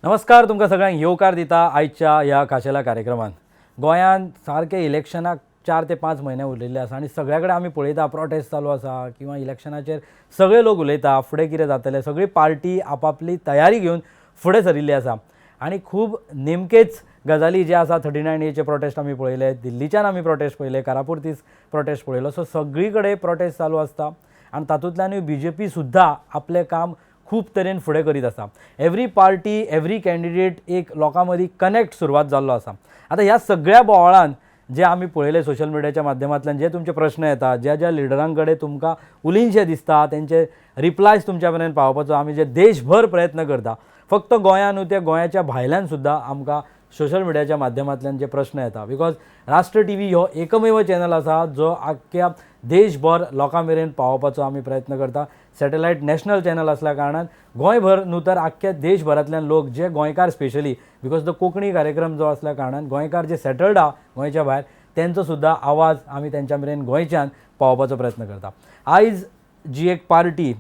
नमस्कार तुमकां सगळ्यांक येवकार दिता आयच्या ह्या खाशेल्या कार्यक्रमान. गोंयांत सारके इलेक्शनाक 4 ते 5 म्हयने उरलेले आसा आनी सगळ्या कडेन आमी पळयता प्रोटेस्ट चालू आसा किंवा इलेक्शनाचेर सगळे लोक उलयता फुडें कितें जातलें. सगळी पार्टी आपापली तयारी घेवन फुडें सरिल्ली आसा आनी खूब नेमकेच गजाली जे आसा 39A प्रोटेस्ट आमी पळयले, दिल्लीच्यान आमी प्रोटेस्ट पळयले, कारापुरतीस प्रोटेस्ट पळयलो. सो सगळी कडेन प्रोटेस्ट चालू आसता आनी तातूंतल्यानूय BJP सुद्दां आपलें काम खूब तरेन फुडें करीत आसा. एवरी पार्टी एवरी कॅन्डिडेट एक लोकां मदीं कनेक्ट सुरवात जाल्लो आसा. आतां ह्या सगळ्या बोवाळान जे आमी पळयले सोशल मिडियाच्या माध्यमांतल्यान जे तुमचे प्रश्न येता, ज्या लिडरां कडेन तुमकां उलिनशें दिसता तेंचे रिप्लायज तुमच्या पर्यंत पावोवपाचो आमी जे देशभर प्रयत्न करता. फक्त गोंयान न्हू, ते गोंयाच्या भायल्यान सुद्दां आमकां सोशल मिडियाच्या माध्यमांतल्यान जे प्रश्न येता. बिकॉज राष्ट्र TV हो एकमेव चॅनल आसा जो आख्ख्या देशभर लोकां मेरेन पावोवपाचो आमी प्रयत्न करता. सॅटेलायट नॅशनल चॅनल असल्या कारणान गोंयभर न्हू तर आख्ख्या देशभरांतल्यान लोक जे गोंयकार स्पेशली बिकॉज तो कोंकणी कार्यक्रम जो असल्या कारणान गोंयकार जे सेटल्ड आहा गोंयच्या भायर तेंचो सुद्दां आवाज आमी तेंच्या मेरेन गोंयच्यान पावोवपाचो प्रयत्न करता. आयज जी एक पार्टी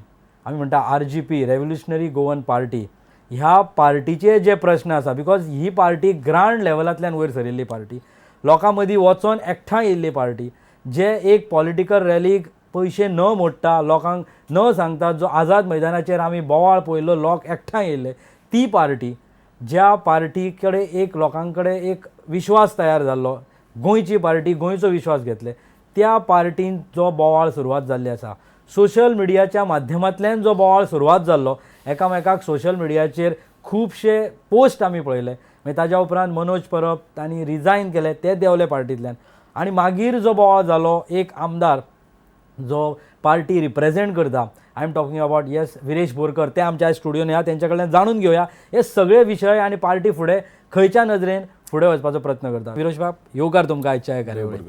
आमी म्हणटा RGP रेव्होल्युशनरी गोवन पार्टी, ह्या पार्टीचे जे प्रश्न आसा बिकॉज ही पार्टी ग्रांड लेवलांतल्यान वयर सरिल्ली पार्टी, लोकां मदीं वचोन एकठांय येयल्ली पार्टी, जे एक पॉलिटिकल रॅलीक पयशे न मोडटा, लोकांक न सांगता, जो आझाद मैदानाचेर आमी बोवाळ पळयल्लो, लोक एकठांय येयल्ले, ती पार्टी, ज्या पार्टी कडेन एक लोकां कडेन एक विश्वास तयार जाल्लो, गोंयची पार्टी गोंयचो विश्वास घेतले, त्या पार्टीन जो बोवाळ सुरवात जाल्ली आसा, सोशल मिडियाच्या माध्यमांतल्यान जो बोवाळ सुरवात जाल्लो, एकामेकाक सोशल मिडियाचेर खुबशे पोस्ट आमी पळयले. मागीर ताज्या उपरांत मनोज परब तांणी रिजायन केले, ते देंवले पार्टींतल्यान. आनी मागीर जो बोवाळ जालो, एक आमदार जो पार्टी रिप्रेझेंट करता, I am talking about Viresh Borkar, ते आमच्या स्टुडियोन या, तेंच्या कडल्यान जाणून घेवया हे सगळे विशय आनी पार्टी फुडें खंयच्या नदरेन फुडें वचपाचो प्रयत्न करता. विरोश बाब, येवकार तुमकां आयच्या ह्या कार्यावळीक.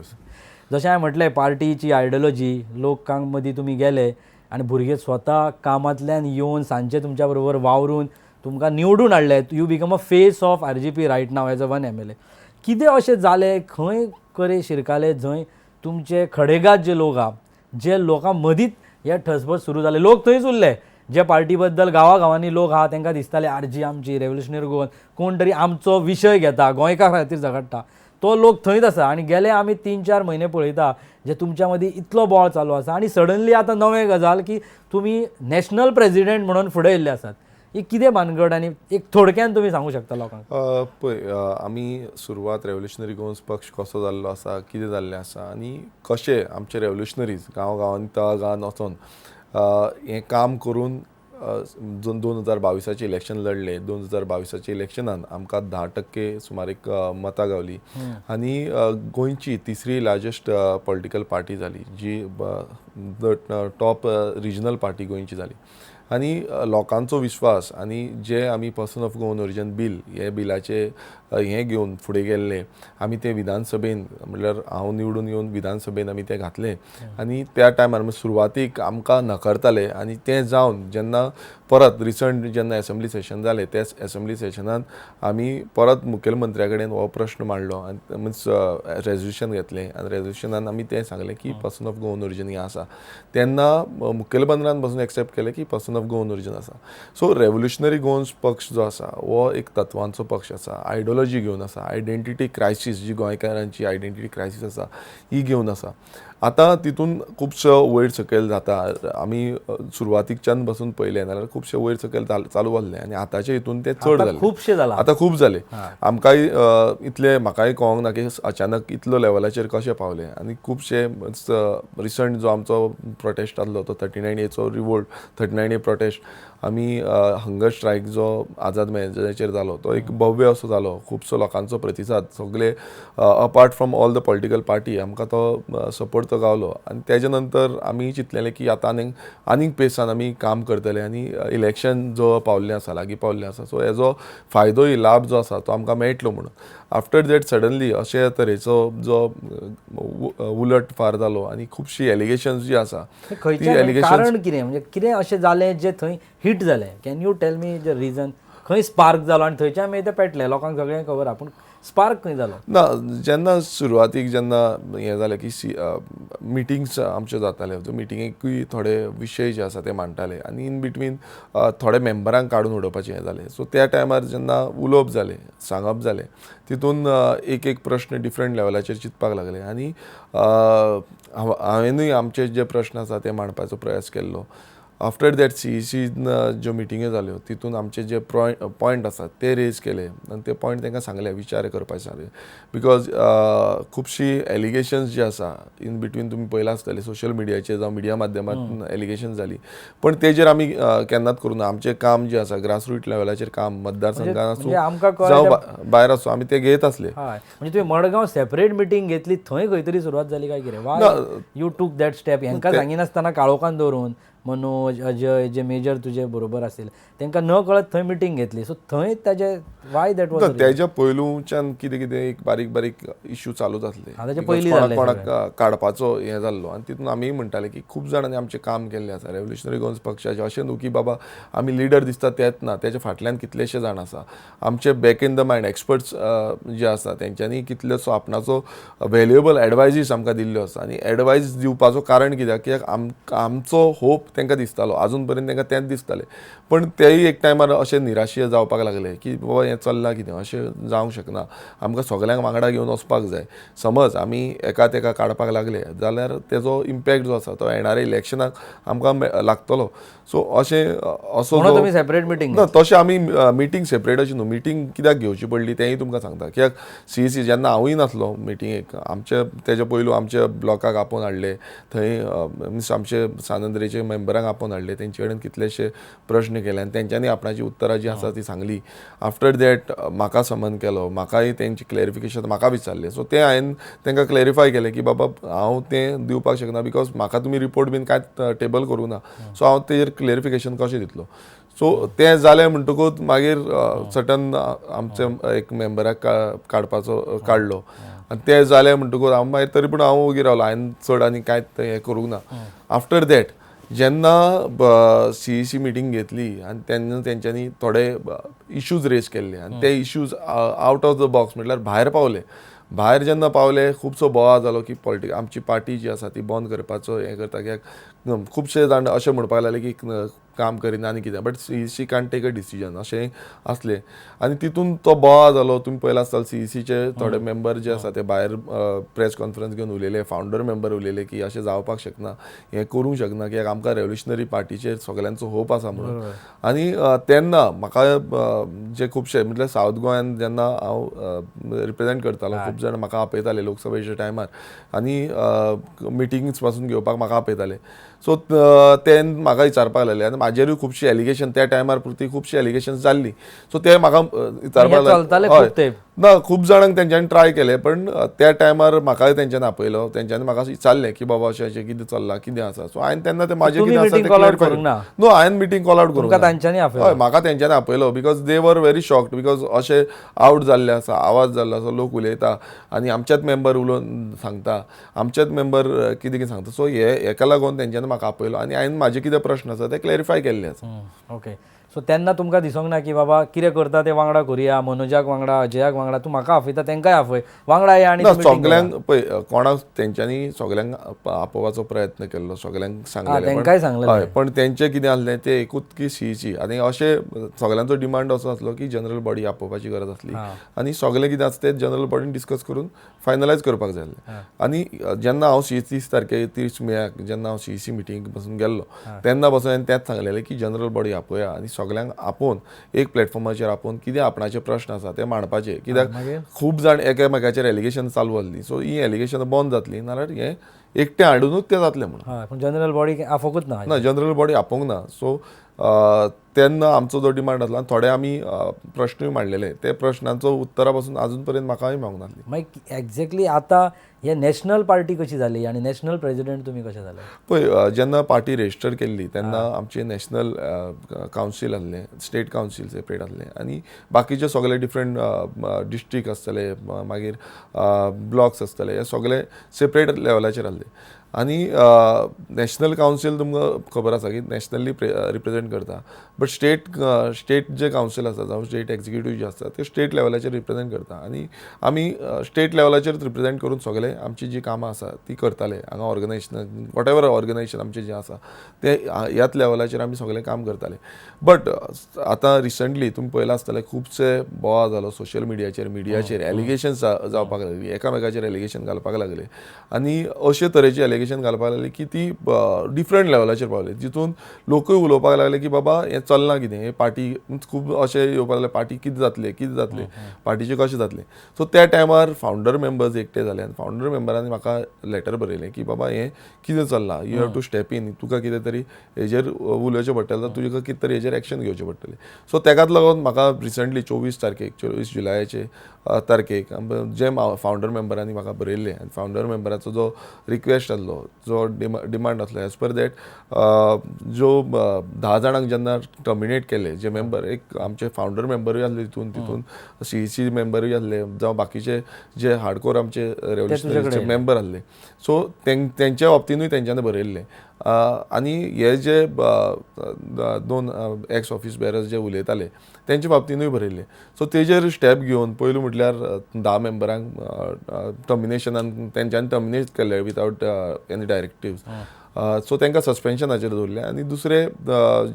जशें हांवें म्हटलें, पार्टीची आयडियोलॉजी लोकांक मदीं तुमी गेले आनी भुरगे स्वता कामांतल्यान येवन सांजचे तुमच्या बरोबर वावरून तुमकां निवडून हाडले. You become a face of RGP right now as a 1 MLA. कितें अशें जालें, खंय करे शिरकाले जंय तुमचे खडेगात जे लोक आहा, जे लोकां मदींच हे ठसबस सुरू जाले, लोक थंयच उरले, जे पार्टी बद्दल गांवांनी लोक आहा तांकां दिसताले RG आमची रेव्होल्युशनरी गोवन, कोण तरी आमचो विशय घेता, गोंयकार खातीर झगडटा, तो लोक थंयच आसा. आनी गेले आमी 3-4 म्हयने पळयता जे तुमच्या मदीं इतलो बोवाळ चालू आसा आनी सडनली आतां नवें गजाल की तुमी नॅशनल प्रेजिडेंट म्हणून फुडें येयल्ले आसात. ही कितें भानगड आनी एक थोडक्यान तुमी सांगूं शकता लोकांक? पळय, आमी सुरवात रेव्होल्युशनरी गोवन पक्ष कसो जाल्लो आसा, कितें जाल्लें आसा आनी कशें आमचे रेव्होल्युशनरीज गांवांनी तळगांवांत वचोन हें काम करून 2022 इलेक्शन लढले. 2022 इलेक्शनान आमकां 10% सुमारे मतां गावली आनी गोंयची तिसरी लार्जस्ट पॉलिटिकल पार्टी जाली, जी टॉप रिजनल पार्टी गोंयची जाली. आनी लोकांचो विश्वास आनी जे आमी person of Goan origin bill, हे बिलाचे हें घेवन फुडें गेल्ले, आमी ते विधानसभेन म्हणल्यार हांव निवडून येवन विधानसभेन आमी ते घातले. आनी त्या टायमार सुरवातीक आमकां नकारताले आनी तें जावन जेन्ना परत रिसंट जेन्ना असेंब्ली सेशन जालें, त्या असेंब्ली सेशनान आमी परत मुखेलमंत्र्या कडेन हो प्रश्न मांडलो आनी मिन्स रेजोल्युशन घेतलें आनी रेजोल्युशनान आमी तें सांगलें की पर्सन ऑफ गोवन ओरिजीन हें आसा. तेन्ना मुखेलमंत्र्यान पासून एक्सेप्ट केलें की पर्सन ऑफ गोवन ओरिजीन आसा. सो रेव्होल्युशनरी गोवन पक्ष जो आसा हो एक तत्वांचो पक्ष आसा, आयडियोलॉजी घेवन आसा, आयडेंटिटी क्रायसीस जी गोंयकारांची आयडेंटिटी क्रायसीस आसा ही घेवन आसा. आतां तितून खुबसो वयर सकयल जाता. आमी सुरवातीकच्यान पासून पळयलें जाल्यार खुबशे वयर सकयल चालू जाल्ले आनी आतांच्या हितून ते चड जाले, खुबशे जाला, आतां खूब जाले. आमकांय इतले म्हाकाय कळोंक ना की अचानक इतलो लेवलाचेर कशें पावले. आनी खुबशे रिसंट जो आमचो प्रोटेस्ट जाल्लो तो 39A रिवोल्ट, 39A प्रोटेस्ट, आमी हंगर स्ट्रायक जो आझाद मैदानाचेर जालो तो एक भव्य असो जालो. खुबसो लोकांचो प्रतिसाद, सगळे apart from all the political party आमकां तो सपोर्ट तो गावलो. आनी तेज्या नंतर आमी चिंतलेलें की आतां आनीक पेसान आमी काम करतले आनी इलेक्शन जो पावल्लें आसा, लागीं पावल्लें आसा, सो हेजो फायदोय लाभ जो आसा तो आमकां मेळटलो म्हणून. आफ्टर दॅट सडनली अशे तरेचो जो उलट फार जालो आनी खुबशी एलिगेशन्स जी आसा, कारण कितें, म्हणजे कितें अशें जालें जे थंय हिट जालें? Can you tell me the region? खंय स्पार्क जालो आनी थंयच्यान मागीर तें पेटलें, लोकांक सगळें खबर आहा, पूण स्पार्क खंय जालो? ना जेन्ना सुरवातीक जेन्ना हें जालें की मिटिंग्स आमच्यो जाताल्यो, त्यो मिटिंगेकूय थोडे विशय जे आसा ते मांडटाले आनी इन बिटवीन थोडे मेंबरांक काडून उडोवपाचें हें जालें. सो त्या टायमार जेन्ना उलोवप जालें, सांगप जालें, तितून एक एक प्रश्न डिफरंट लेवलाचेर चिंतपाक लागले आनी हांवेनूय आमचे जे प्रश्न आसा ते मांडपाचो प्रयास केल्लो. आफ्टर दॅट CEC ज्यो मिटिंग्यो जाल्यो तितून आमचे जे पॉयंट आसात ते रेज केले आनी ते पॉयंट तांकां सांगले, विचार करपाचे सांगले. बिकॉज खुबशीं एलिगेशन्स जी आसा इन बिटवीन तुमी पळयलां आसतलें सोशल मिडियाचेर जावं मिडिया माध्यमांतून एलिगेशन जाली, पण तेजेर आमी केन्नाच करूं ना. आमचें काम जें आसा ग्रासरूट लेवलाचेर काम मतदारसंघान म्हणजे आसूं आमकां जावं भायर आसूं आमी ते घेत आसले. हय, म्हणजे तुवें मडगांव सेपरेट मिटींग घेतली, थंय खंय तरी सुरवात जाली काय कितें? Why you took that step? हेंकां सांगिनासतना काळोखान दवरून मनोज, अजय जे मेजर तुजे बरोबर आसले तांकां न कळत थंय मिटींग घेतली. सो थंय ताजे वाय दॅट वॉज? तेज्या पयलूच्यान कितें कितें एक बारीक बारीक इश्यू चालूच आसले. ताचे पयलीं जाल्ले कोणाक काडपाचो हें जाल्लो आनी तितून आमी म्हणटाले की खूब जाणांनी आमचें काम केल्लें आसा. रेव्होल्युशनरी गोवन्स पक्षाचें अशें न्हू की बाबा आमी लिडर दिसता तेच ना, तेच्या फाटल्यान कितलेशे जाण आसा. आमचे back in the mind experts जे आसा तेंच्यांनी कितलेसो आपणाचो व्हॅल्युएबल एडवायजीस आमकां दिल्ल्यो आसा. आनी एडवायस दिवपाचो कारण कित्याक आमचो होप तांकां दिसतालो, अजून पर्यंत तांकां तेंच दिसतालें. पण तेय एक टायमार अशें निराशीय जावपाक लागले की बाबा हें चल्लां कितें, अशें जावंक शकना. आमकां सगल्यांक वांगडा घेवन वचपाक जाय. समज आमी एका तेका काडपाक लागले जाल्यार तेजो इम्पॅक्ट जो आसा तो येणाऱ्या इलेक्शनाक आमकां लागतलो. सो अशें असो तुमी सेपरेट मिटींग? ना, तशें आमी मिटींग सेपरेट अशी न्हू. मिटींग कित्याक घेवची पडली तेंय तुमकां सांगता. कित्याक CEC जेन्ना हांवूय नासलो मिटींगेक, आमचे तेजे पयलू आमच्या ब्लॉकाक आपोवन हाडले, थंय आमचे सानंद्रेचे मेंबरांक आपोवन हाडले, तेंचे कडेन कितलेशे प्रश्न केले आनी तेंच्यांनी आपणाची उत्तरां जी आसा ती सांगली. आफ्टर दॅट म्हाका समन केलो, म्हाकाय तेंची क्लॅरिफिकेशन म्हाका विचारलें. सो तें हांवें तांकां क्लॅरिफाय केलें की बाबा हांव तें दिवपाक शकना बिकॉज म्हाका तुमी रिपोर्ट बीन कांयच टेबल करूं ना. सो हांव तेजेर क्लॅरिफिकेशन कशें दितलो. सो तें जालें म्हणटकूच मागीर सटन आमचे एक मेंबराक काडपाचो काडलो आनी तें जालें म्हणटकूच हांव मागीर तरी पूण हांव ओगी रावलो. हांवें चड आनी कांयच हें करूंक ना. आफ्टर दॅट जेन्ना CEC मिटींग घेतली आनी तेन्ना तेंच्यांनी थोडे इश्यूज रेज केल्ले आनी ते issues out of the box म्हटल्यार भायर पावले. भायर जेन्ना पावले खुबसो बोवाळ जालो की आमची पार्टी जी आसा ती बंद करपाचो हें करता. कित्याक खुबशे जाण अशें म्हणपाक लागले की काम करिना आनी कितें, but CEC can't take a decision अशें आसलें. आनी तितून तो बोवाळ जालो. तुमी पळयलां आसतलें CECचे थोडे मेंबर जे आसा ते भायर प्रेस कॉन्फरन्स घेवन उलयले, फावंडर मेंबर उलयले की अशें जावपाक शकना, हें करूंक शकना, कित्याक आमकां रेव्होल्युशनरी पार्टीचेर सगल्यांचो होप आसा म्हणून. आनी तेन्ना म्हाका जे खुबशे म्हटल्यार सावथ गोंयान जेन्ना हांव रिप्रेझेंट करतालो, खूब जाण म्हाका आपयताले लोकसभेच्या टायमार आनी मिटिंग्स पासून घेवपाक म्हाका आपयताले. सो ते म्हाका विचारपाक लागले आनी म्हाजेरूय खुबशी एलिगेशन त्या टायमार पुरती खुबशी एलिगेशन जाल्ली. सो ते म्हाका विचारपाक लागले. ना, खूब जाणांक तेंच्यांनी ट्राय केले, पण त्या टायमार म्हाकाय तेंच्यांनी आपयलो. तेंच्यांनी म्हाका विचारलें की बाबा अशें अशें कितें चल्लां, कितें आसा. सो हांवें तेन्ना ते म्हाजें कितें आसा तें क्लॅरिफाय केलें. नो, हांवें मिटींग कॉल आउट करूंक ना. हय, म्हाका तेंच्यांनी आपयलो because they were very shocked. Because अशें आउट जाल्लें आसा, आवाज जाल्लो आसा, लोक उलयता आनी आमचेच मेंबर उलोवन सांगता, आमचेच मेंबर कितें कितें सांगता. सो हेका लागून तेंच्यांनी म्हाका आपयलो आनी हांवें म्हाजे कितें प्रश्न आसा ते क्लॅरिफाय केल्ले आसा. ओके. सो तेन्ना तुमकां दिसोंक ना की बाबा कितें करता ते वांगडा करुया, मनोजाक वांगडा, अजयाक वांगडा, तूं म्हाका आपयता तेंकाय आपय, वांगडा या आनी सगल्यांक पळय कोणाक तेंच्यांनी सगल्यांक आपोवपाचो प्रयत्न केल्लो, सगल्यांक सांगलेलें. हय, पण तेंचें कितें आसलें तें एकूच की CEC आनी अशें सगल्यांचो डिमांड असो आसलो की जनरल बॉडी आपोवपाची गरज आसली आनी सगळें कितें आसा तें जनरल बॉडीन डिस्कस करून फायनलायज करपाक जाय आसलें. आनी जेन्ना हांव 30 तारखेक 30 मेक जेन्ना हांव CEC मिटींग पासून गेल्लो तेन्ना पासून हांवें तेंच सांगलेलें की जनरल बॉडी आपोवया आनी सगल्यांक आपोवन एक प्लॅटफॉर्माचेर आपोवन कितें आपणाचे प्रश्न आसा ते मांडपाचे. कित्याक खूब जाण एकामेकाचेर एलिगेशन चालू आसलीं. सो ही एलिगेशन बंद जातलीं, नाल्यार हें एकटें हाडूनूच तें जातलें म्हणून. जनरल बॉडी आपोवंकूच ना. जनरल बॉडी आपोवंक ना. सो तेन्ना आमचो जो डिमांड आसलो आनी थोडे आमी प्रश्नूय मांडलेले, ते प्रश्नांचो उत्तरा पासून अजून पर्यंत म्हाकाय मेळूंक नासली. मागीर एक्झॅक्टली आतां हे नॅशनल पार्टी कशी जाली आनी नॅशनल प्रेजिडेंट तुमी कशे जाले? पळय, जेन्ना पार्टी रेजिस्टर केल्ली तेन्ना आमचे नॅशनल कावन्सील आसलें, स्टेट कावन्सील सेपरेट आसलें आनी बाकीचे सगळे डिफरंट डिस्ट्रिक्ट आसतले, मागीर ब्लॉक्स आसतले, हे सगळे सेपरेट लेवलाचेर आसले. आनी नॅशनल कावन्सील तुमकां खबर आसा की नॅशनली रिप्रेझेंट करता, बट स्टेट जे कावन्सील आसा जावं स्टेट एक्झिक्युटीव जे आसता ते स्टेट लेवलाचेर रिप्रेझेंट करता आनी आमी स्टेट लेवलाचेर रिप्रेझेंट करून सगळे आमची जी कामां आसा ती करताले हांगा ऑर्गनायजेशन वॉट एवर ऑर्गनायजेशन आमचें जें आसा ते ह्याच लेवलाचेर आमी सगळें काम करताले. बट आतां रिसंटली तुमी पळयलां आसतलें खुबशे बोवाळ जालो सोशल मिडियाचेर एलिगेशन्स जावपाक लागली, एकामेकाचेर एलिगेशन घालपाक लागले आनी अशे तरेची एलिगेशन घालपाक लागली की ती डिफरंट लेवलाचेर पावली, जितून लोकूय उलोवपाक लागले की बाबा हें चलना कितें, हे पार्टी खूब अशें येवपाक लागले पार्टी कितें जातलें पार्टीचें कशें जातलें. सो त्या टायमार फावंडर मेंबर्स एकटे जाले आनी फावंडर मेंबरांनी म्हाका लेटर बरयलें की बाबा हें कितें चल्लां, you have to step in, तुका कितें तरी हेजेर उलोवचें पडटलें, तुका कितें तरी हेजेर एक्शन घेवचें पडटलें. सो तेकाच लागून म्हाका रिसंटली 24 जुलायाचे तारखेक जे फावंडर मेंबरांनी म्हाका बरयल्लें आनी फावंडर मेंबराचो जो रिक्वेस्ट आसलो, जो डिमांड आसलो, एज पर दॅट ज्यो 10 जाणांक जेन्ना टर्मिनेट केले जे मेंबर, एक आमचे फावंडर मेंबरूय आसले तितून CEC मेंबरूय आसले जावं बाकीचे जे हार्डकोर आमचे रेव्होल्युशनरीचे मेंबर आसले. सो तेंच्या बाबतीनूय तेंच्यांनी बरयल्लें आनी हे जे 2 एक्स ऑफिस बेरर्स जे उलयताले तेंच्या बाबतीनूय बरयल्लें. सो तेजेर स्टेप घेवन पयलू म्हटल्यार 10 मेंबरांक टर्मिनेशनान तेंच्यांनी टर्मिनेट केले विथआउट एनी डायरेक्टिव्स. सो तांकां सस्पेन्शनाचेर दवरलें आनी दुसरे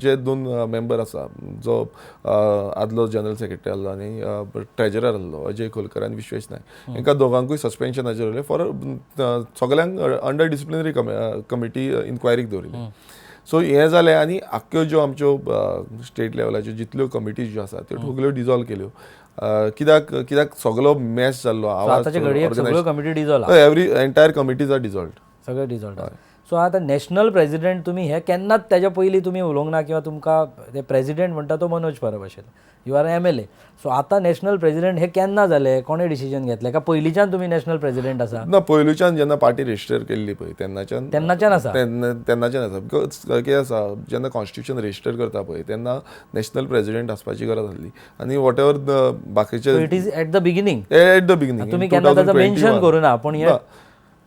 जे 2 मेंबर आसा, जो आदलो जनरल सेक्रेटरी आसलो आनी ट्रेजरर आसलो अजय खोलकर आनी विश्वेश नायक, हांकां दोगांकूय सस्पेन्शनाचेर दवरलें फॉर सगल्यांक अंडर डिसिप्लिनरी कमिटी इन्क्वायरीक दवरली. सो हें जालें आनी आख्ख्यो ज्यो आमच्यो स्टेट लेवलाच्यो जितल्यो कमिटीज ज्यो आसा त्यो सगल्यो डिजॉल्व केल्यो. कित्याक सगळो मॅस जाल्लो, आवाज every entire committees are dissolve, सगळे डिजॉल्व. सो आतां नॅशनल प्रेजिडेंट तुमी हे केन्नाच तेच्या पयलीं तुमी उलोवंक ना, किंवा तुमकां ते प्रेजिडेंट म्हणटा तो मनोज परब आशिल्लो, यू आर MLA. सो आतां नॅशनल प्रेजिडेंट हे केन्ना जाले, कोणें डिसिजन घेतलें, काय पयलींच्यान तुमी नॅशनल प्रेजिडेंट आसा? ना, पयलींच्यान जेन्ना पार्टी रेजिस्टर केल्ली पळय तेन्नाच्यान आसा. बिकॉज कितें आसा, जेन्ना कॉन्स्टिट्यूशन रेजिस्टर करता पळय तेन्ना नॅशनल प्रेजिडेंट आसपाची गरज आसली आनी वॉट एवर बाकीचे it is at the beginning. तुमी केन्ना बिगिनींग ताचो मेन्शन करूं ना, पूण हे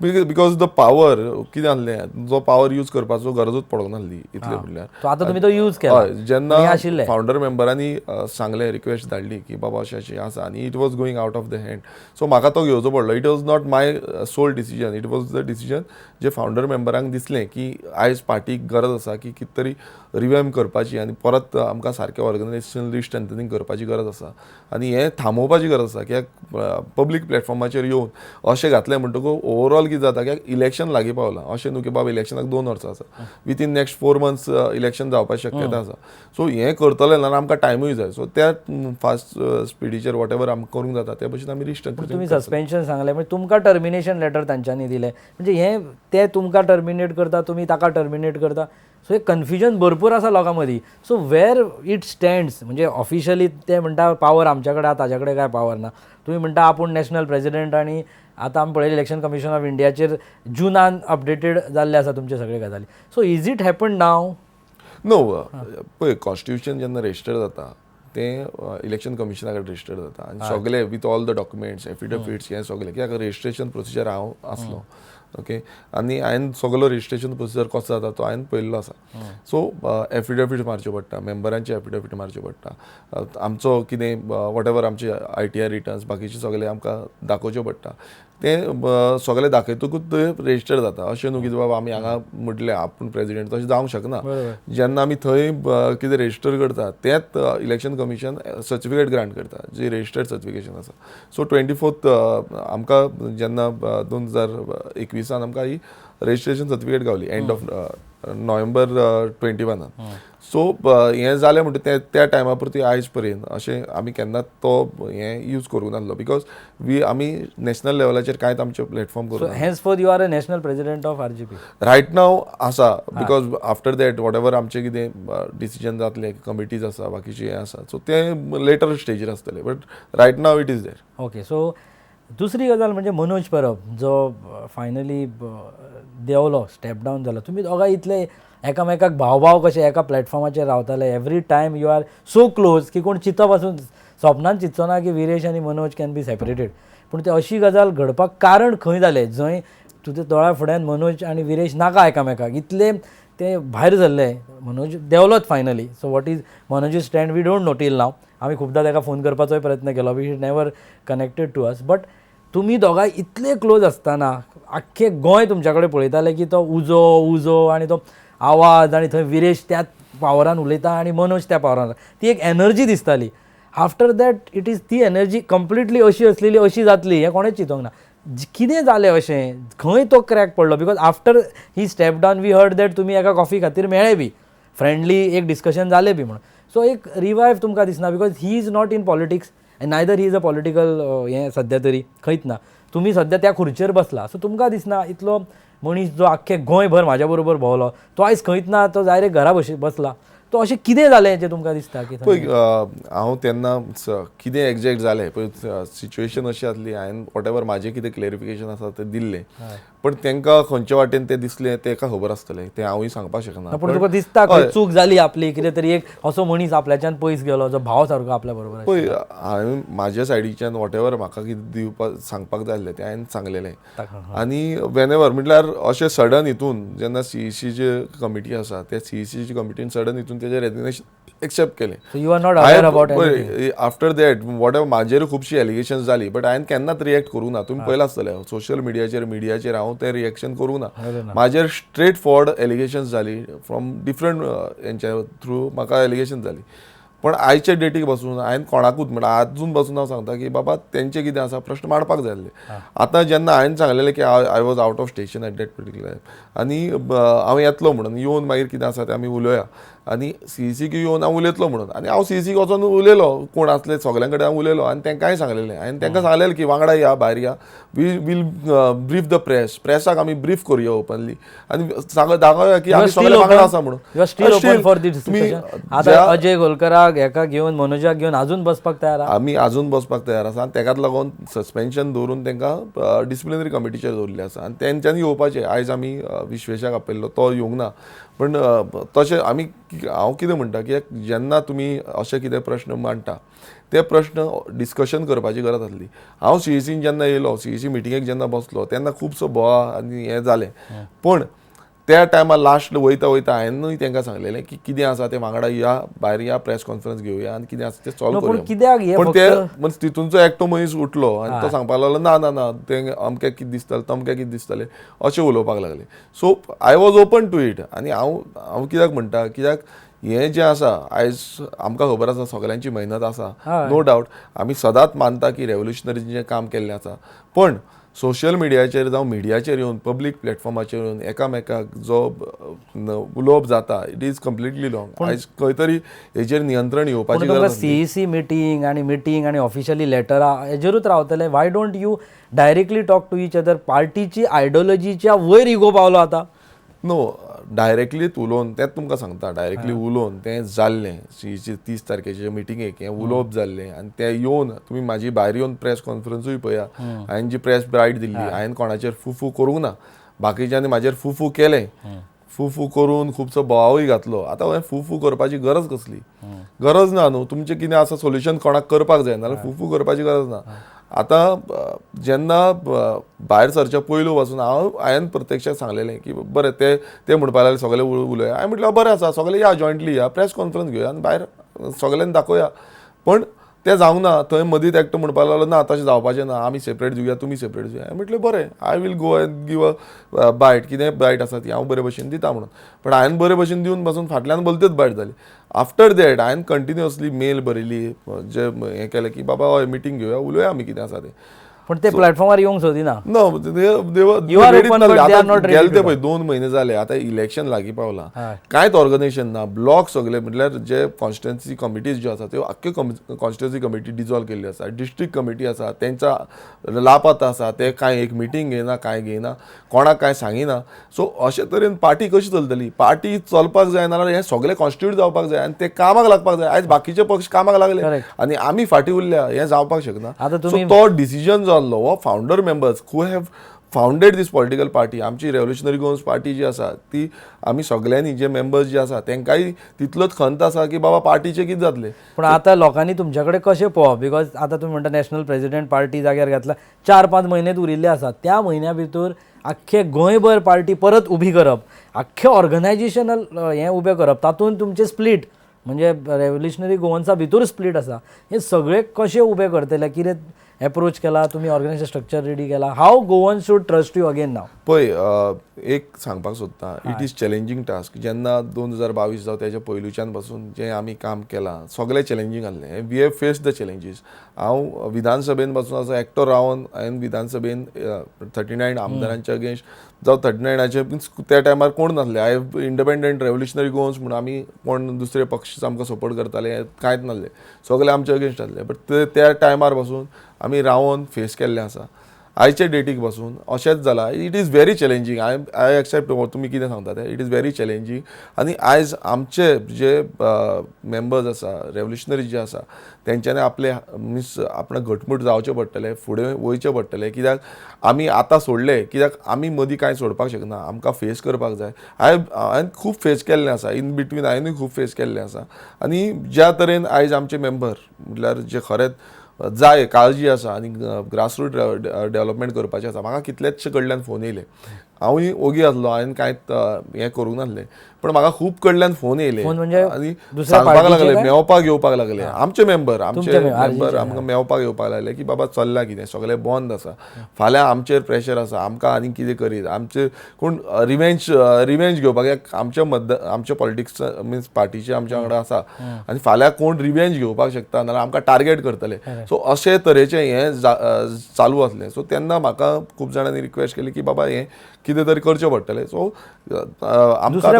बिकॉज द पावर कितें आसलें, जो पावर यूज करपाचो गरजूच पडोंक नासली इतलें म्हणल्यार. आतां तुमी तो यूज केला. जेन्ना फावंडर मेंबरांनी सांगलें, रिक्वेस्ट धाडली की बाबा अशें अशें आसा आनी it was going out of the hand. So म्हाका तो घेवचो पडलो. It was not my sole decision, it was the decision जे फावंडर मेंबरांक दिसलें की आयज पार्टीक गरज आसा की कितें तरी रिवॅम्प करपाची आनी परत आमकां सारकें ऑर्गनायजेशनली स्ट्रेंथनिंग करपाची गरज आसा आनी हें थांबोवपाची गरज आसा. कित्याक पब्लीक प्लॅटफॉर्माचेर येवन अशें घातलें म्हणटकूच ओवरऑल कितें जाता, कित्याक इलेक्शन लागीं पावलां. अशें न्हू की बाबा इलेक्शनाक 2 वर्सां आसा, विथीन नेक्स्ट 4 मंथ्स इलेक्शन जावपाची शक्यता आसा. सो हें करतलें जाल्यार आमकां टायमूय जाय. सो त्या फास्ट स्पिडीचेर वॉट एवर आमकां करूंक जाता त्या भशेन आमी रिस्ट्रक्चर. तुमी सस्पेन्शन सांगलें, म्हणजे तुमकां टर्मिनेशन लेटर तांच्यांनी दिलें, म्हणजे हें ते तुमकां टर्मिनेट करता, तुमी ताका टर्मिनेट करता. सो एक कन्फ्युजन भरपूर आसा लोकां मदीं. सो वेर इट स्टँड्स, म्हणजे ऑफिशियली ते म्हणटा पावर आमच्या कडेन, ताच्या कडेन काय पावर ना. तुमी म्हणटा आपूण नॅशनल प्रेजिडेंट आनी आतां आमी पळयलें इलेक्शन कमिशन ऑफ इंडियाचेर जुनान अपडेटेड जाल्ले आसा तुमचे सगळे गजाली. So is it happen now? No, पळय कॉन्स्टिट्यूशन जेन्ना रेजिस्टर जाता तें इलेक्शन कमिशना कडेन रेजिस्टर जाता आनी सगळे with all the documents, affidavits हें सगळें. कित्याक रेजिस्ट्रेशन प्रोसिजर हांव आसलो, ओके, आनी हांवें सगळो रेजिस्ट्रेशन प्रोसिजर कसो जाता तो हांवें पळयल्लो आसा. सो एफिडेविट मारच्यो पडटा, मेंबरांचे एफिडेविट मारच्यो पडटा, आमचो कितें वॉट एवर आमचे ITR रिटर्न्स बाकीचे सगळे आमकां दाखोवच्यो पडटा. तें सगळें दाखयतकूच थंय रेजिस्टर जाता. अशें न्हू की बाबा आमी हांगा म्हटलें आपूण प्रेजिडेंट, तशें जावंक शकना. जेन्ना आमी थंय कितें रेजिस्टर करता तेंच इलेक्शन कमिशन सर्टिफिकेट ग्रांट करता, जी रेजिस्टर्ड सर्टिफिकेशन आसा. सो 24th आमकां जेन्ना 2021 आमकां ही रेजिस्ट्रेशन सर्टिफिकेट गावली एंड ऑफ नोव्हेंबर 21. सो हें जालें म्हणटा त्या टायमा पुरती आयज पर्यंत अशें आमी केन्नाच तो हें यूज करूंक नासलो, बिकॉज आमी नॅशनल लेवलाचेर कांयच आमचे प्लॅटफॉर्म करूंक. Henceforth you are a national president of RGP right now आसा, because after that whatever आमचें कितें डिसिजन जातलें, कमिटीज आसा बाकीचे हें आसा, सो तें लेटर स्टेजीर आसतलें, but right now it is there. Okay. So दुसरी गजाल म्हणजे मनोज परब जो फायनली देंवलो, स्टेप डावन जालो. तुमी दोगां इतले एकामेकाक भाव कशे एका प्लॅटफॉर्माचेर रावताले, every time you are so close की कोण चिंतप आसून स्वप्नान चिंतचो ना की विरेश आनी मनोज कॅन बी सेपरेटेड. पूण ते अशी गजाल घडपाक कारण खंय जालें जंय तुजे दोळ्या फुड्यान मनोज आनी विरेश नाका एकामेकाक इतले ते भायर सरले. मनोज देंवलोच finally. So what is Manoj stand we don't know till now. आमी खुबदां ताका फोन करपाचोय प्रयत्न केलो, we never connected to us. But तुमी दोगांय इतले क्लोज आसतना आख्खे गोंय तुमच्या कडेन पळयताले की तो उजो आनी तो आवाज आनी थंय विरेश त्याच पावरान उलयता आनी मनोज त्या पावरान. ती एक एनर्जी दिसताली. आफ्टर दॅट इट इज ती एनर्जी कंप्लिटली अशी असलेली अशी जातली हें कोणेच चिंतूंक ना. कितें जालें अशें खंय तो क्रॅक पडलो. Because after he step down we heard that तुमी एका कॉफी खातीर मेळ्ळे बी, फ्रेंडली एक डिस्कशन जालें बी म्हणून. सो एक रिवायव तुमकां दिसना because he is not in politics end neither he is a political हें सद्या तरी खंयच ना. तुमी सद्या त्या खुर्चेर बसला. सो तुमकां दिसना इतलो मनीस जो आख्खे गोंयभर म्हाज्या बरोबर भोंवलो तो आयज खंयच ना, तो डायरेक्ट घरा बसला. तो अशें कितें जालें जें तुमकां दिसता की पळय हांव तेन्ना कितें एग्जॅक्ट जालें पळय सिच्युएशन अशी आसली. हांवें वॉट एवर म्हाजें कितें क्लॅरिफिकेशन आसा तें दिल्लें. पण तांकां खंयच्या वाटेन तें दिसलें तेका खबर आसतलें, तें हांवूय सांगपाक शकना. पूण तुका दिसता खंय चूक जाली आपली, कितें तरी एक असो मनीस आपल्याच्यान पयस गेलो जो भाव सारको आपल्या बरोबर. पळय हांवें म्हाज्या सायडीच्यान वॉट एवर म्हाका कितें दिवपाक सांगपाक जाय आसलें तें हांवें सांगलेलें. आनी वेन एवर म्हटल्यार अशें सडन हितून जेन्ना CECची कमिटी आसा त्या CECची कमिटीन सडन हितून तेजें रेजिग्नेशन एक्सेप्ट केलें. You are not aware about anything. After that whatever म्हाजेर खुबशी एलिगेशन्स जाली बट हांवें केन्नाच रिएक्ट करूंक ना. तुमी पळयलां आसतलें सोशल मिडियाचेर हांव तें रिएक्शन करूंक ना. म्हाजेर स्ट्रेट फॉरवर्ड एलिगेशन्स जाली फ्रॉम डिफरंट हेंच्या थ्रू म्हाका एलिगेशन जाली. पण आयचे डेटीक बसून हांवें कोणाकूच म्हणटा आजून बसून हांव सांगता की बाबा तेंचें कितें आसा प्रश्न मांडपाक जाय आसले. आतां जेन्ना हांवें सांगलेलें की I was out of station at that particular आनी हांव येतलो म्हणून येवन मागीर कितें आसा तें आमी उलोवया. आनी CECक येवन हांव उलयतलो म्हणून आनी हांव CECक वचोन उलयलो कोण आसले सगल्यां कडेन हांव उलयलो आनी तांकांय सांगलेलें. हांवें तांकां सांगलेलें की वांगडा या भायर या, वील ब्रीफ द प्रेसाक आमी ब्रीफ करुया ओपनली आनी दाखोवया की आमी सगळे वांगडा आसा म्हणून. You are still open for the discussion. आतां अजय गोलकराक हेका घेवन मनोजाक घेवन अजून बसपाक तयार आहा. आमी अजून बसपाक तयार आसा आनी ताकाच लागून सस्पेन्शन दवरून तांकां डिसिप्लिनरी कमिटीचेर दवरलें आसा आनी तेंच्यांनी येवपाचें. आयज आमी विश्वेशाक आपयल्लो तो येवंक ना. पण तशें हांव कितें म्हणटा की जेन्ना तुमी अशें कितें प्रश्न मांडटा ते प्रश्न डिस्कशन करपाची गरज आसली. हांव CECन जेन्ना येयलो CEC मिटिंगेक जेन्ना बसलो तेन्ना खुबसो बोवा आनी हें जालें. पण त्या टायमार लास्ट वयता हांवेंनूय तांकां सांगलेलें की कितें आसा तें वांगडा या, भायर या, प्रेस कॉन्फरन्स घेवया आनी कितें आसा तें सॉल्व करूया. पण ते तितूनचो एकटो मनीस उठलो आनी तो सांगपाक लागलो ना तें अमक्याक कितें दिसतालें तमक्याक कितें दिसतालें अशें उलोवपाक लागलें. So I was open to it. आनी हांव कित्याक म्हणटा कित्याक हें जें आसा आयज आमकां खबर आसा सगल्यांची मेहनत आसा नो डावट. आमी सदांच मानता की रेव्होल्युशनरीचें काम केल्लें आसा. पण सोशल मिडियाचेर जावं मिडियाचेर येवन पब्लीक प्लॅटफॉर्माचेर येवन एकामेकाक जो उलोवप जाता इट इज कम्प्लिटली रॉंग. आयज खंय तरी हेचेर नियंत्रण येवपाची गरज आसा. CEC मिटींग आनी ऑफिशियली लेटरां हेजेरूच रावतले. Why don't you directly talk to each other. पार्टीची आयडियोलॉजीच्या वयर इगो पावलो आतां. नो डायरेक्टलीच उलोवन तेंच तुमकां सांगता डायरेक्टली उलोवन तें जाल्लें. CEC 30 तारखेचे मिटिंगेक हें उलोवप जाल्लें आनी तें येवन तुमी म्हाजी भायर येवन प्रेस कॉन्फरन्सूय पळया. हांवें जी प्रेस ब्रायट दिल्ली हांवें कोणाचेर फुफू करूंक ना. बाकीच्यांनी म्हाजेर फुफू केलें. फुफू करून खुबसो बोवावूय घातलो. आतां हांवें फुफू करपाची गरज कसली? गरज ना न्हू. तुमचें कितें आसा सोल्युशन कोणाक करपाक जाय नाल्यार फुफू करपाची गरज ना. आतां जेन्ना भायर सरच्या पयलू पासून हांवें प्रत्यक्षात सांगलेलें की बरें ते म्हणपाक लागले सगळे उलया. हांवें म्हटलें बरें आसा सगळे या जॉयंटली या प्रेस कॉन्फरन्स घेवया आनी भायर सगळ्यांनी दाखोवया. पण तें जावंक ना. थंय मदींच एकटो म्हणपाक लागलो ना तशें जावपाचें ना आमी सेपरेट दिवया तुमी सेपरेट दिवया. हांवें म्हटलें बरें I will go and give a bite. कितें बायट आसा ती हांव बरे भशेन दिता म्हणून. पण हांवें बरे भशेन दिवन पासून फाटल्यान भलतेच बायट जाली. आफ्टर दॅट हांवें कंटिन्युअसली मेल बरयली जे हें केलें की बाबा हय मिटींग घेवया उलोवया आमी कितें आसा तें. पण ते प्लॅटफॉर्मार येवंक सोदिना. नो गेले ते पळय 2 म्हयने जाले. आतां इलेक्शन लागीं पावलां. कांयच ऑर्गनायझेशन ना. ब्लॉक सगळे म्हटल्यार जे कॉन्स्टिट्युएन्सी कमिटीज ज्यो आसा त्यो आख्ख्यो कॉन्स्टिट्युएन्सी कमिटी डिजॉल्व केल्ली आसा. डिस्ट्रिक्ट कमिटी आसा तेंचा लापात आसा ते कांय एक मिटींग घेयना कांय घेयना कोणाक कांय सांगिना. सो अशे तरेन पार्टी कशी चलतली? पार्टी चलपाक जाय नाल्यार हें सगळें कॉन्स्टिट्यूट जावपाक जाय आनी ते कामाक लागपाक जाय. आयज बाकीचे पक्ष कामाक लागले आनी आमी फाटीं उरल्या हें जावपाक शकना. सो तो डिसिजन जो आसलो हो founder members who have founded this political party, आमची रेव्होल्युशनरी गोवन्स पार्टी जी आसा ती आमी सगळ्यांनी जे मेंबर्स जे आसा तांकांय तितलोच खंत आसा की बाबा पार्टीचें कितें जातलें. पण आता लोकांनी तुमचे कडेन कशें पळोवप, बिकॉज आता तुम्ही म्हणटा नॅशनल प्रेसिडेंट पार्टी जाग्यार घातला, 4-5 म्हयनेच उरिल्ले आसात, त्या म्हयन्या भितर आख्खे गोंयभर पार्टी परत उबी करप, आख्खे ऑर्गनायझेशनल हें उबें करप, तातूंत तुमचे स्प्लीट म्हणजे रेव्होल्युशनरी गोवन्सा भितर स्प्लीट आसा, हे सगळे कशें उबें करतले, कितें एप्रोच केला तुम्ही, ऑर्गनायझेशन स्ट्रक्चर रेडी केला, how Goan should trust you again now? पळय, एक सांगपाक सोदतां, इट इज चॅलेंजींग टास्क. जेन्ना 2022 जावं तेच्या पयलुच्यान पासून जें आमी काम केलां सगळें चॅलेंजींग आसलें. We have faced the challenges. हांव विधानसभेन पासून असो एकटो रावन हांवें विधानसभेन 39 आमदारांच्या अगेन्स्ट जावं 39चे मिन्स त्या टायमार कोण नासले. I have independent revolutionary Goans म्हणून आमी कोण दुसरे पक्ष आमकां सपोर्ट करताले कांयच नासले, सगळे आमचे अगेन्स्ट आसले. बट त्या टायमार पासून आमी रावन फेस केल्लें आसा. आयचे डेटीक पासून अशेंच जालां. It is very challenging. I accept तुमी कितें सांगता तें. It is very challenging. आनी आयज आमचे जे मेंबर्स आसा, रेव्होल्युशनरी जे आसा, तेंच्यांनी आपले मिन्स आपणाक घटमूट जावचें पडटलें, फुडें वयचें पडटलें. कित्याक आमी आतां सोडले, कित्याक आमी मदीं कांय सोडपाक शकना, आमकां फेस करपाक जाय. हांवें खूब फेस केल्लें आसा, इन बिटवीन हांवेंय खूब फेस केल्लें आसा. आनी ज्या तरेन आयज आमचे मेंबर म्हटल्यार जे खरेंच जाय काळजी आसा आनी ग्रासरूट डेव्हलपमेंट करपाचें आसा. म्हाका कितलेशे कडल्यान फोन येयले. हांवूय ओगी आसलो, हांवें कांय हें करूंक नासलें, पण म्हाका खूब कडल्यान फोन येयले आनी सांगपाक लागले, मेवपाक येवपाक लागले. आमचे मेंबर आमकां मेवपाक येवपाक लागले की बाबा चल्लां कितें, सगळें बंद आसा, फाल्यां आमचेर प्रेशर आसा, आमकां आनी कितें करीत, आमचे कोण रिवेंज घेवपाक आमच्या पॉलिटिक्स मिन्स पार्टीचे आमच्या वांगडा आसा आनी फाल्यां कोण रिवेंज घेवपाक शकता नाल्यार आमकां टार्गेट करतले. सो अशे तरेचें हें चालू आसलें. सो तेन्ना म्हाका खूब जाणांनी रिक्वेस्ट केली की बाबा हें कितें तरी करचें पडटलें. सो आमकां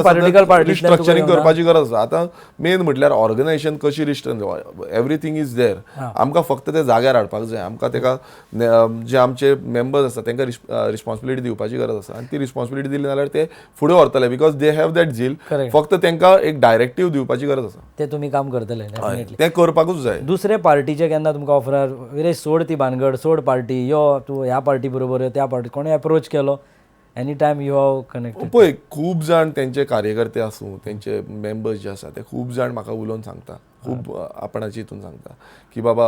रिस्ट्रक्चरींग करपाची गरज आसा. आतां मेन म्हटल्यार ऑर्गनायझेशन कशी एवरीथींग इज देर. आमकां फक्त ते जाग्यार हाडपाक जाय. आमकां तेका जे आमचे मेंबर्स आसा तांकां रिस्पॉन्सिबिलिटी दिवपाची गरज आसा आनी ती रिस्पॉन्सिबिलिटी दिली जाल्यार ते फुडें व्हरतले, बिकॉज दे हॅव दॅट झील. फक्त तांकां एक डायरेक्टीव दिवपाची गरज आसा, ते तुमी काम करतले डेफिनेटली. ते करपाकूच जाय. दुसरे पार्टीचे केन्ना तुमकां ऑफरार विरेश सोड ती भानगड, सोड पार्टी, यो तूं ह्या पार्टी बरोबर, त्या पार्टी कोणें अप्रोच केलो any time you have connected? पळय, खूब जाण तेंचे कार्यकर्ते आसूं, तेंचे मेंबर्स जे आसा ते खूब जाण म्हाका उलोवन सांगता, खूब आपणाचे हितून सांगता की बाबा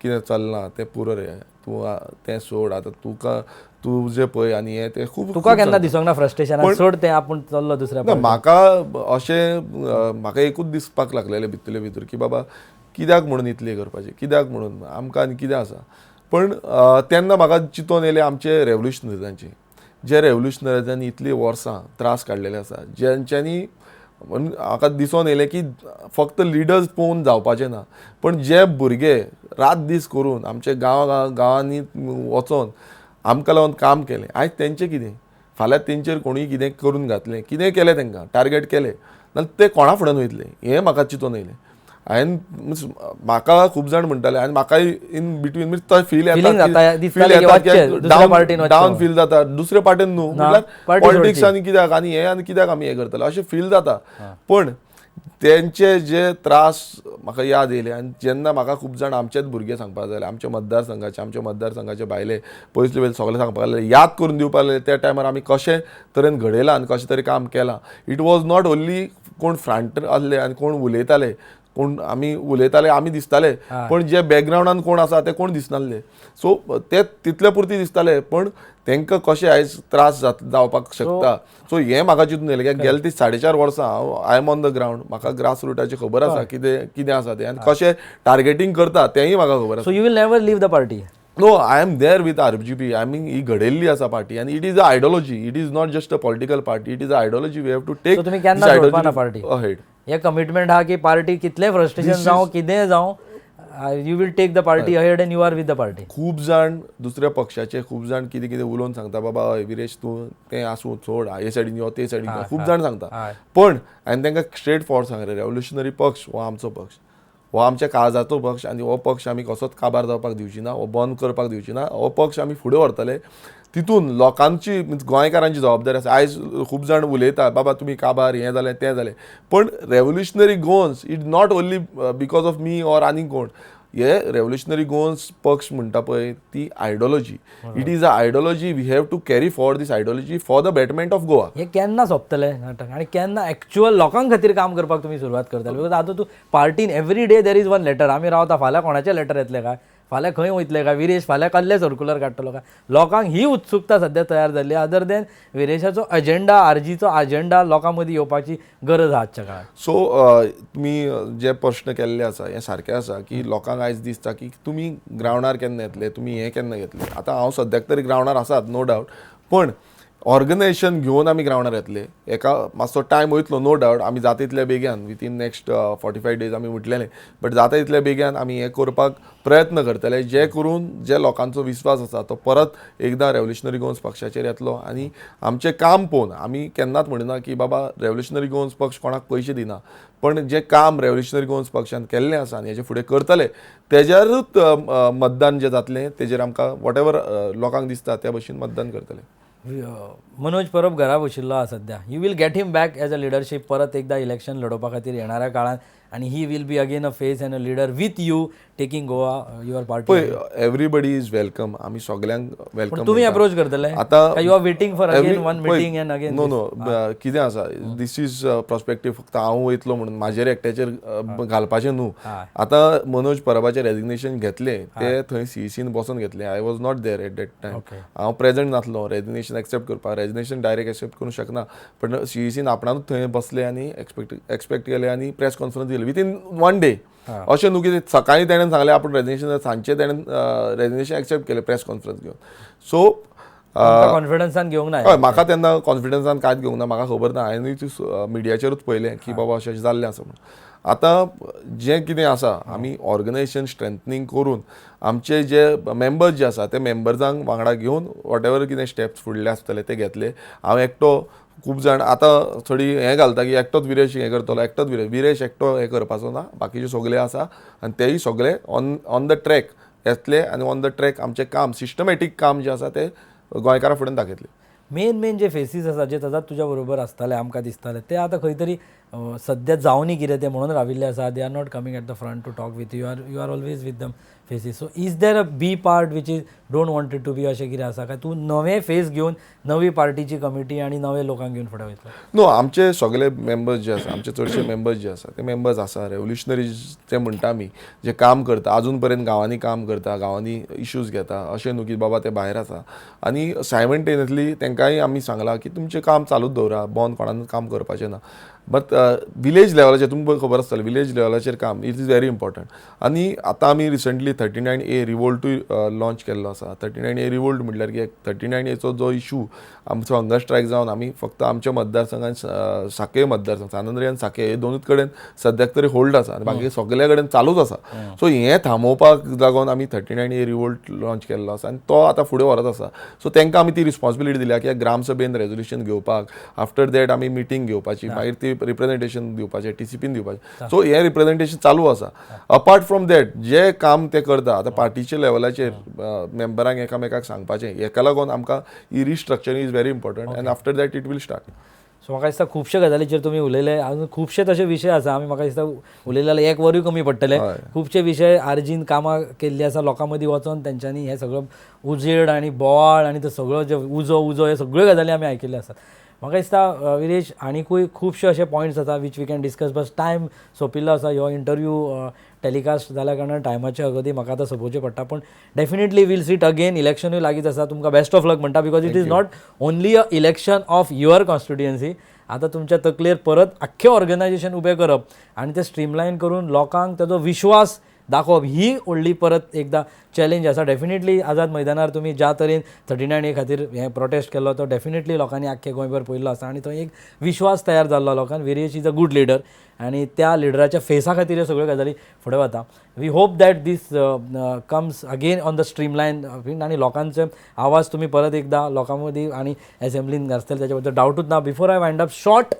कितें चलना तें पुरो रे, तूं तें सोड, आतां तुजें पळय आनी हें तें खूब. तुका केन्ना दिसोंक ना फ्रस्ट्रेशन सोड तें आपूण चल्लो दुसऱ्या? म्हाका म्हाका एकूच दिसपाक लागलेलें भितरले भितर की बाबा कित्याक म्हणून इतलें करपाचें, कित्याक म्हणून आमकां आनी कितें आसा. पण तेन्ना म्हाका चिंतून येयलें आमचे रेव्होल्युशनरीजांचें, जे रेव्होल्युशनरीजांनी इतलीं वर्सां त्रास काडलेले आसा, ज्यांच्यांनी म्हाका दिसून येयलें की फक्त लिडर्स पळोवन जावपाचें ना, पण जे भुरगे रात दीस करून आमचे गांवांनी वचोन आमकां लागून काम केलें, आयज तेंचें कितें, फाल्यां तेंचेर कोणूय कितें करून घातलें, कितें केलें तांकां टार्गेट केलें जाल्यार ते कोणा फुड्यान वयतले, हें म्हाका चिंतून येयलें. म्हाका खूब जाण म्हणटाले आनी म्हाकाय इन बिटवीन मीन्स तो फील येता डावन फील जाता, दुसरे पार्टीन न्हू म्हटल्यार पॉलिटिक्स आनी कित्याक आनी कित्याक आमी हें करतले अशें फील जाता. पण तेंचे जे त्रास म्हाका याद येयले आनी जेन्ना म्हाका खूब जाण आमचेच भुरगे सांगपाक जाले, आमच्या मतदारसंघाचे भायले पयसले सगळे सांगपाक लागले, याद करून दिवपाक लागले त्या टायमार आमी कशें तरेन घडयलां आनी कशें तरी काम केलां. इट वॉज नॉट ओन्ली कोण फ्रंट आसले आनी कोण उलयताले, कोण आमी उलयताले आमी दिसताले, पण जे बॅकग्रावंडान कोण आसा ते कोण दिसनासले. सो ते तितले पुरती दिसताले, पण तांकां कशें आयज त्रास जावपाक शकता. सो हें म्हाका चिंतून येयलें की गेले ती 4.5 वर्सां I am on the ground, म्हाका ग्रास रुटाची खबर आसा कितें आसा तें आनी कशें टार्गेटींग करता तेंय म्हाका खबर आसा. So you will never leave the party? No, I am there with RBGP. I mean ही घडयल्ली आसा पार्टी आनी it is a ideology. It is not just a political party, it is a ideology. We have to take तुमी केन्ना सोडपा ना party ahead. हे commitment हा की पार्टी कितलें फ्रस्ट्रेशन जावं कितें जावं, you will take the party ahead and you are with the party. खूब जाण दुसऱ्या पक्षाचे खूब जाण कितें कितें उलोवन सांगता, बाबा विरेश तूं तें आसूं सोड, हे सायडीन यो ते सायडीन यो, खूब जाण सांगता. पण हांवें तांकां स्ट्रेट फॉरवर्ड सांगलें, रेव्होल्युशनरी पक्ष हो आमचो पक्ष, हो आमच्या काळजाचो पक्ष आनी हो पक्ष आमी कसोच काबार जावपाक दिवची ना, हो बंद करपाक दिवची ना. हो पक्ष आमी फुडें व्हरतले. तितून लोकांची मिन्स गोंयकारांची जबाबदारी आसा. आयज खूब जाण उलयता बाबा तुमी काबार हें जालें तें जालें, पण revolutionary Goans it not only because of me or आनी कोण. हे रेव्होल्युशनरी गोवन्स पक्ष म्हणटा पळय ती ideology. It is a ideology. We have to carry for this ideology for the betterment of Goa. हे केन्ना सोंपतले नाटक आनी केन्ना एक्चुअल लोकां खातीर काम करपाक तुमी सुरवात करतले? बिकॉज आतां तूं पार्टीन every day there is one letter. आमी रावता, फाल्यां कोणाचें लेटर येतलें काय, फाल्यां खंय वयतले काय, विरेश फाल्यां कसले सर्क्युलर काडटलो काय. लोकांक ही उत्सुकता सध्या तयार जाल्ली. अदर देन विरेशाचो अजेंडा, आरजीचो अजेंडा लोकां मदीं येवपाची गरज आहा आजच्या काळात. सो तुमी जे प्रश्न केल्ले आसा हे सारके आसा की लोकांक आयज दिसता की तुमी ग्रावंडार केन्ना येतले, तुमी हे केन्ना घेतले. आतां हांव सद्याक तरी ग्रावंडार आसात नो डावट, पण ऑर्गनायझेशन घेवन आमी ग्रावंडार येतले. एका मातसो टायम वयतलो नो डावट. आमी जाता तितल्या बेगीन विथीन नेक्स्ट 45 days आमी म्हटलेलें, बट जाता तितल्या बेगीन आमी हे करपाक प्रयत्न करतले जे करून जे लोकांचो विस्वास आसा तो परत एकदां रेव्होल्युशनरी गोवन्स पक्षाचेर येतलो. आनी आमचें काम पळोवन आमी केन्नाच म्हणना की बाबा रेव्होल्युशनरी गोवन्स पक्ष कोणाक पयशे दिना, पण जे काम रेव्होल्युशनरी गोवन्स पक्षान केल्लें आसा आनी हेजे फुडें करतले तेजेरूच मतदान जें जातलें तेजेर आमकां वॉट एवर लोकांक दिसता त्या भशेन मतदान करतले. मनोज परब घरा बशिल्लो आहा सध्या. You will get him back as a leadership. परत एकदा इलेक्शन लडोवपा खातीर येणाऱ्या काळात आणि he will be again a face and a leader with you taking Goa your party. पळय एवरीबडी इज वेलकम. आमी सगल्यांक वेलकम. तुम्ही अप्रोच करतले आतां you are waiting for again one meeting and again? No no कितें आसा दीस इज प्रॉस्पेक्टीव. फक्त हांव वयतलो म्हणून म्हाजेर एकट्याचेर घालपाचें न्हू. आतां मनोज परबाचें रेजिग्नेशन घेतलें ते थंय सीईसीन बसून घेतलें. I was not there at that time. हांव प्रेझेंट नासलो रेजिग्नेशन एक्सेप्ट करपाक. रेजिग्नेशन डायरेक्ट एक्सेप्ट करूंक शकना, पण सीईसीन आपणानूच थंय बसले आनी एक्सपेक्ट केले आनी प्रेस कॉन्फरन्स दिली विथीन 1 day. अशें न्हू की सकाळीं तेणें सांगलें आपूण रेजिग्नेशन, सांजचें तेणें रेजिग्नेशन एक्सेप्ट केलें प्रेस कॉन्फरन्स घेवन. सो कॉन्फिडन्सान घेवंक ना. हय म्हाका तेन्ना कॉन्फिडन्सान कांयच घेवंक ना. म्हाका खबर ना. हांवें मिडियाचेरूच पळयलें की बाबा अशें जाल्लें आसा म्हणून. आतां जें कितें आसा आमी ऑर्गनायझेशन स्ट्रेंथनींग करून आमचे जे मेंबर्स जे आसा ते मेंबर्सांक वांगडा घेवन वॉट एवर कितें स्टेप्स फुडले आसतले ते घेतले. हांव एकटो खूब जाण आतां थोडी हें घालता की एकटोच विरेश हें करतलो, एकटोच विरेश एकटो हें करपाचो ना. बाकीचे सगळे आसा आनी तेय सगळे ऑन द ट्रॅक येतले आनी ऑन द ट्रॅक आमचें काम सिस्टमॅटीक काम जें आसा तें गोंयकारां फुडें दाखयतलें. मेन जे फेसीस आसा जे सदांच तुज्या बरोबर आसताले आमकां दिसताले ते आतां खंय तरी सद्या जावनी कितें ते म्हणून राविल्ले आसा. They are not coming at the front to talk with you are always with them faces. So is there a B part which is don't wanted to be अशें कितें आसा काय तूं नवे फेस घेवन नवी पार्टीची कमिटी आनी नवे लोकांक घेवन फुडें वयतलो? नो आमचे सगळे मेंबर्स जे आसा आमचे चडशे मेंबर्स जे आसा ते मेंबर्स आसा रेव्होल्युशनरीज जे म्हणटा आमी जे काम करता आजून पर्यंत गांवांनी काम करता, गांवांनी इश्यूज घेता. अशें न्हू की बाबा ते भायर आसा. आनी सायमल्टेनियसली तेंकांय आमी सांगलां की तुमचें काम चालूच दवरा, बंद कोणान काम करपाचें ना. बट विलेज लेवलाचेर तुमकां खबर आसतलें विलेज लेवलाचेर काम इट इज व्हेरी इम्पॉर्टंट. आनी आतां आमी रिसंटली 39A रिवोल्टूय लॉन्च केल्लो आसा. 39A रिवोल्ट म्हटल्यार की 39Aचो जो इशू आमचो हंगर स्ट्रायक जावन आमी फक्त आमच्या मतदारसंघान साके मतदारसंघ सानंद्री आनी साके हे दोनूच कडेन सद्याक तरी होल्ड आसा आनी बाकी सगळ्या कडेन चालूच आसा. सो हें थांबोवपाक लागून आमी 39A रिवोल्ट लॉन्च केल्लो आसा आनी तो आतां फुडें व्हरत आसा. सो तांकां आमी ती रिस्पॉन्सिबिलिटी दिल्या की ग्रामसभेन रेजोल्युशन घेवपाक, आफ्टर दॅट आमी मिटींग घेवपाची, मागीर ती रिप्रेझेंटेशन दिवपाचें, टीसीपीन दिवपाचें. सो हें रिप्रेझेंटेशन चालू आसा. अपार्ट फ्रॉम दॅट जे काम ते करता आतां पार्टीच्या लेवलाचेर मेंबरांक एकामेकाक सांगपाचें, हेका लागून आमकां ही restructuring is very important and after that it will start. So म्हाका दिसता खुबशे गजालीचेर तुमी उलयले. अजून खुबशे तशे विशय आसा आमी म्हाका दिसता उलयले जाल्यार 1 वरूय कमी पडटले. खुबशे विशय आरजीन कामां केल्ली आसा लोकां मदीं वचोन तेंच्यांनी हें सगळं उजेड आनी बोवाळ आनी तो सगळो जे उजो हे सगळ्यो गजाली आमी आयकिल्ल्यो आसात. म्हाका दिसता विरेश आनीकूय खुबशे अशे पॉयंट्स आसा वीच वी कॅन डिस्कस. बस टायम सोंपिल्लो आसा. ह्यो इंटरव्यू टॅलिकास्ट जाल्या कारणान टायमाच्या अगदी म्हाका आतां सोंपोवचें पडटा. पूण डेफिनेटली वील सीट अगेन. इलेक्शनूय लागींच आसा. तुमकां बेस्ट ऑफ लक म्हणटा because it is not only a election of your constituency. आतां तुमच्या तकलेर परत आख्खें ऑर्गनायझेशन उबें करप आनी तें स्ट्रीमलायन करून लोकांक ताजो विश्वास दाखोवप ही व्हडली परत एकदा चॅलेंज आसा. डेफिनेटली आझाद मैदानार तुमी ज्या तरेन 39A खातीर हें प्रोटेस्ट केल्लो तो डेफिनेटली लोकांनी आख्खे गोंयभर पळयल्लो आसा आनी थंय एक विश्वास तयार जाल्लो लोकांक. Viresh is a good leader आनी त्या लिडराच्या फेसा खातीर ह्यो सगळ्यो गजाली फुडें वता. We hope that this comes again on the streamline आनी लोकांचे आवाज तुमी परत एकदा लोकां मदीं आनी एसेंब्लीन घालतले ताचे बद्दल डावटूच ना. Before I wind up short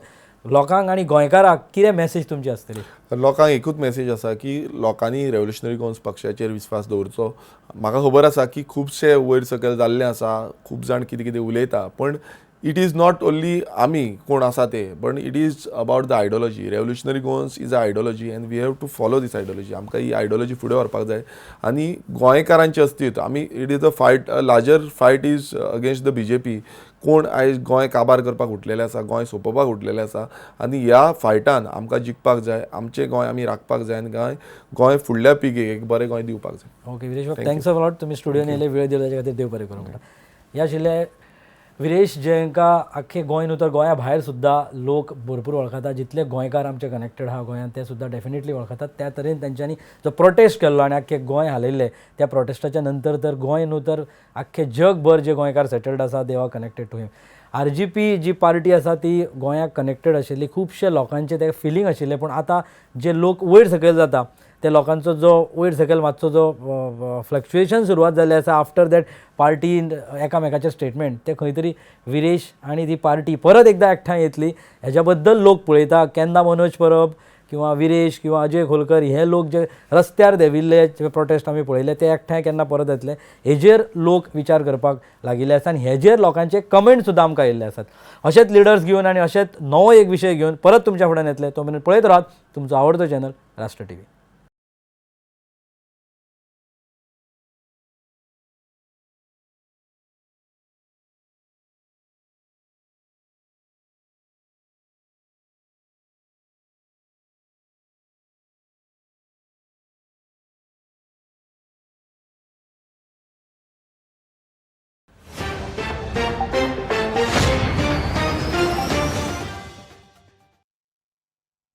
लोकांक आनी गोंयकारांक कितें मॅसेज तुमची आसतली? लोकांक एकूच मॅसेज आसा की लोकांनी रेव्होल्युशनरी गोवन्स पक्षाचेर विस्वास दवरचो. म्हाका खबर आसा की खुबशे वयर सकयल जाल्लें आसा, खूब जाण कितें कितें उलयता, पण इट इज नॉट ओन्ली आमी कोण आसा ते but it is about the ideology. Revolutionary Goans is a ideology and we have to follow this ideology. आमकां ही आयडियोलॉजी फुडें व्हरपाक जाय आनी गोंयकारांची अस्तित्व आमी it is a fight, a larger fight is against the BJP. कोण आयज गोंय काबार करपाक उठलेले आसा, गोंय सोंपोवपाक उठलेले आसा आनी ह्या फायटान आमकां जिखपाक जाय. आमचें गोंय आमी राखपाक जाय आनी गोंय फुडल्या पिळगेक एक बरें गोंय दिवपाक जाय. ओके विरेश बाब, थँक्स अ लॉट. तुम्ही स्टुडियोन येयले, वेळ दिलो ताच्या खातीर देव बरें करूं म्हणटा. ह्या आशिल्ले विरेश, जेंका आख्खे गोंय न्हू तर गोंया भायर सुद्दां लोक भरपूर वळखता. जितले गोंयकार आमचे कनेक्टेड आहा गोंयांत ते सुद्दां डेफिनेटली वळखतात. त्या तरेन तेंच्यांनी जो प्रोटेस्ट केल्लो आनी आख्खे गोंय हालयल्ले, त्या प्रोटेस्टाच्या नंतर तर गोंय न्हू तर आख्खे जगभर जे गोंयकार सेटल्ड आसा they are connected to him. RGP जी पार्टी आसा ती गोंयाक कनेक्टेड आशिल्ली, खुबशे लोकांचे ते फिलींग आशिल्ले. पूण आतां जे लोक वयर सकयल जाता त्या लोकांचो जो वयर सकयल मातसो जो फ्लक्च्युएशन सुरवात जाल्लें आसा आफ्टर दॅट पार्टी एकामेकाचे स्टेटमेंट, ते खंय तरी विरेश आनी ती पार्टी परत एकदां एकठांय येतली हेज्या बद्दल लोक पळयता. केन्ना मनोज परब किंवा विरेश किंवा अजय खोलकर हे लोक जे रस्त्यार देंविल्ले जे प्रोटेस्ट आमी पळयले ते एकठांय केन्ना परत येतले हेजेर लोक विचार करपाक लागिल्ले आसा आनी हेजेर लोकांचे कमेंट सुद्दां आमकां येयल्ले आसात. अशेंच लिडर्स घेवन आनी अशेंच नवो एक विशय घेवन परत तुमच्या फुड्यान येतले. तो मेरेन पळयत रावात तुमचो आवडतो चॅनल राष्ट्र TV.